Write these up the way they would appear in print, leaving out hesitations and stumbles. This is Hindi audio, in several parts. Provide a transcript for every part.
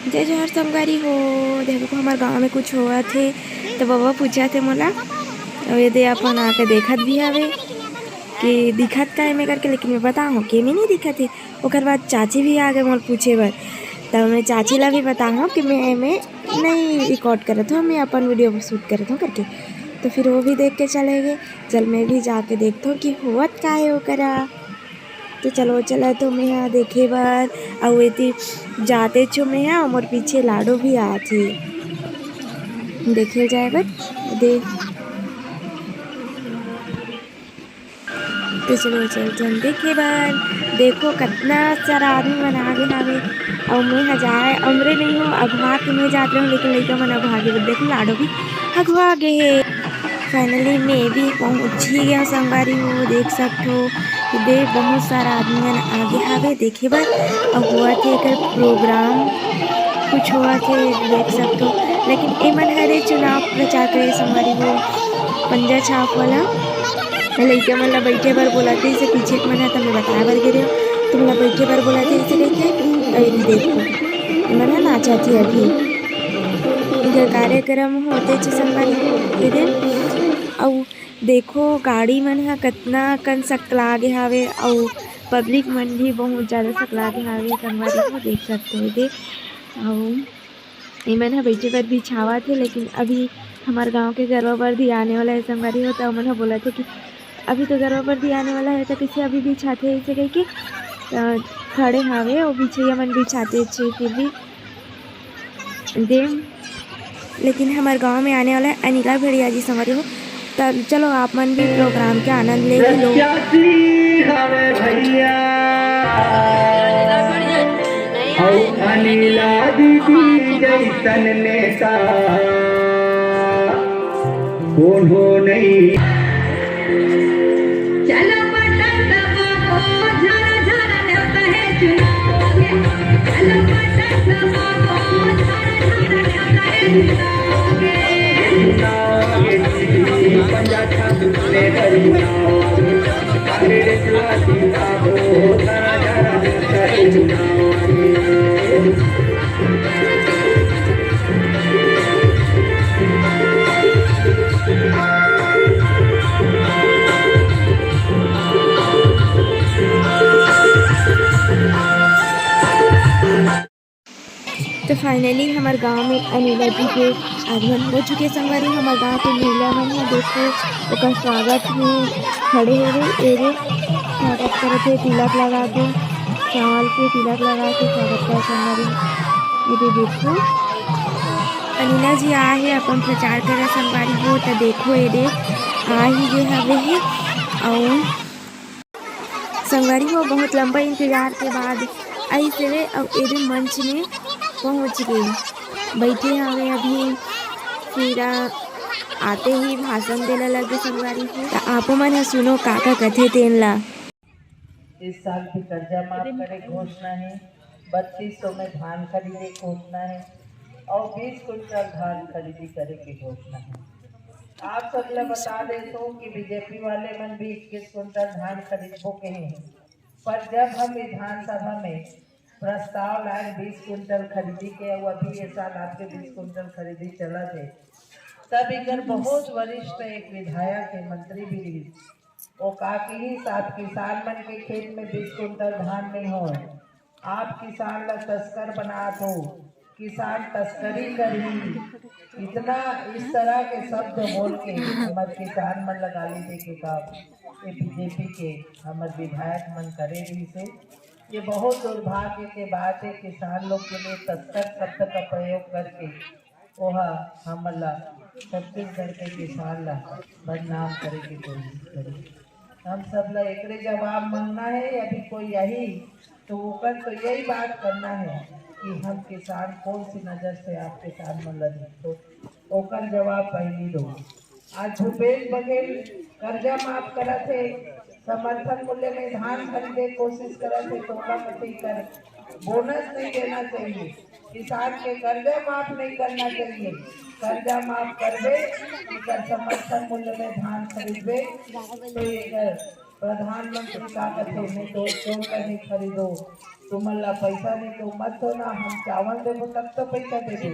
जय जोहर संगवारी हो। देखो हमारे गांव में कुछ हुआ थे तो बाबा पूछा थे मोला और ये दे अपन आके देखत भी हवे कि दिखत का है मैं करके, लेकिन मैं बताऊँ कि मैं नहीं दिखत है। ओकर बाद चाची भी आ गए मोल पूछे बर, तब मैं चाची ला भी बताऊँ कि मैं नहीं रिकॉर्ड करत हूँ, मैं अपन वीडियो शूट करत हूँ करके। तो फिर वो भी देख के चले गए। चल मैं भी जाके देखता हूँ कि हुआत का है ओकरा। तो चलो चला तो मैं यहाँ देखे बार और ये जाते छो मैं यहाँ मोर पीछे लाडो भी आथे देखे जाए बर दे। तो चलो चल देखे बार देखो कितना सारा आदमी मन आगे हावे और मैं जाए अमरे नहीं हो अगवा के मैं जाते हूँ, लेकिन लड़का मन अगवा गे देखो लाडो भी अगवा गे है। फाइनली मैं भी पहुँच ही गया संगवारी हो। देख सकते हो दे बहुत सारा आदमी मन आगे हावे देखे बर और हुआ थे एक प्रोग्राम कुछ हुआ थे देख सकते हो। लेकिन ए मन हरे चुनाव प्रचार करे संगवारी हो पंजा छाप वाला लइका मन ला बैठे बर बोला थे इसे पीछे एक मन है तब मैं बताए बर गिरे तुम ला बैठे बर बोला थे इसे कह के देखो मन है नाचा थी अभी इधर कार्यक्रम होते थे संगवारी हो इधर और देखो गाड़ी मन है कितना कन सकला गे हावे और पब्लिक मन भी बहुत ज़्यादा सकला गे हावे संगवारी हो देख सकते हो दे। और मन है बैठे पर भी छावा थे, लेकिन अभी हमारे गांव के गरबा पर भी आने वाला है संगवारी हो। तो मन बोला थे कि अभी तो गरबा पर भी आने वाला है तो किसे अभी भी छाते ऐसे कह के खड़े हावे और पीछे मन भी छाते फिर भी दे। लेकिन हमारे गांव में आने वाला है अनिला भेड़िया जी संगवारी हो। तब चलो आप मन भी प्रोग्राम के आनंद ले ही लो। अनिला दीदी जैसन नेता कोनो नहीं। चलो बटन दबाओ झरा झरा नेता है चुनाव में। चलो बटन दबाओ झरा झरा नेता है चुनाव में। पंजा छाप में चुनाव कांग्रेस वासी का हो झरा झरा नेता है चुनाव में। तो फाइनली हमारे गांव में अनिला जी के आगमन हो चुके संगवारी। हमारे गांव के महिला मन है देखो उसका स्वागत में खड़े हुए एरे स्वागत करते तिलक लगा के चावल के तिलक लगा के स्वागत कर संगवारी। ये देखो अनिला जी आए है अपन प्रचार करे संगवारी हो। तो देखो ये आ ही गए हवे है और संगवारी हो बहुत लंबा इंतजार के बाद आई से अब एरे मंच में पहुँच गए बैठे हवे अभी। फिर आते ही भाषण देने लगे संगवारी को। तो आप मन सुनो काका कथे तेन ला। इस साल भी कर्जा माफ करे घोषणा है। 3200 में धान खरीदे घोषणा है और 20 कुंटल धान खरीदी करे की घोषणा है। आप सब लोग बता दे तो कि बीजेपी वाले मन भी 21 कुंटल धान खरीदबो के हैं, पर जब हम विधानसभा में प्रस्ताव लाए 20 कुंटल खरीदी के और अभी ये साल आपके 20 कुंटल खरीदी चला थे, तब इधर बहुत वरिष्ठ एक विधायक के मंत्री भी रही वो काकी ही साथ किसान मन के खेत में 20 कुंटल धान नहीं हो। आप किसान ला तस्कर बना दो, किसान तस्करी करी इतना इस तरह के शब्द बोल के हमारे किसान मन लगा ली के काम ये बीजेपी के हमारे विधायक मन करे रही से। ये बहुत दुर्भाग्य के बात है किसान लोग के लिए तस्कर शब्द का प्रयोग करके वह हमला छत्तीसगढ़ के किसान ला बदनाम करे की कोशिश करे। हम सब ला एक जवाब मांगना है अभी कोई यही तो ऊपर तो यही बात करना है कि हम किसान कौन सी नज़र से आप किसान मन तो ओकर जवाब पहली दो। आज भूपेश बघेल कर्जा माफ करा थे, समर्थन मूल्य में धान खरीदे कोशिश करा थे तो कर बोनस नहीं देना चाहिए, किसान के कर्जा माफ नहीं करना चाहिए। कर्जा माफ कर दे समर्थन मूल्य में धान खरीदे तो प्रधानमंत्री का कहते नहीं तो क्यों नहीं खरीदो, तुम्हारा पैसा नहीं तो मत हो ना, हम चावल देवो तब तो पैसा देंगे,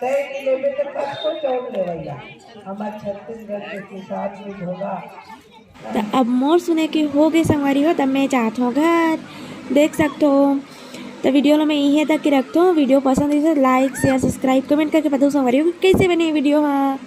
तय नहीं लेवे तो कब को चावल लेवैया। हमारे छत्तीसगढ़ के किसान भी होगा। तो अब मोर सुने के हो गए संगवारी हो, तब मैं चाहता हूँ घर देख सकते हो। तो वीडियो ला मैं यहीं तक के रखता हूँ। वीडियो पसंद है तो लाइक शेयर सब्सक्राइब कमेंट करके बताओ संगवारी हो कैसे बने वीडियो। हाँ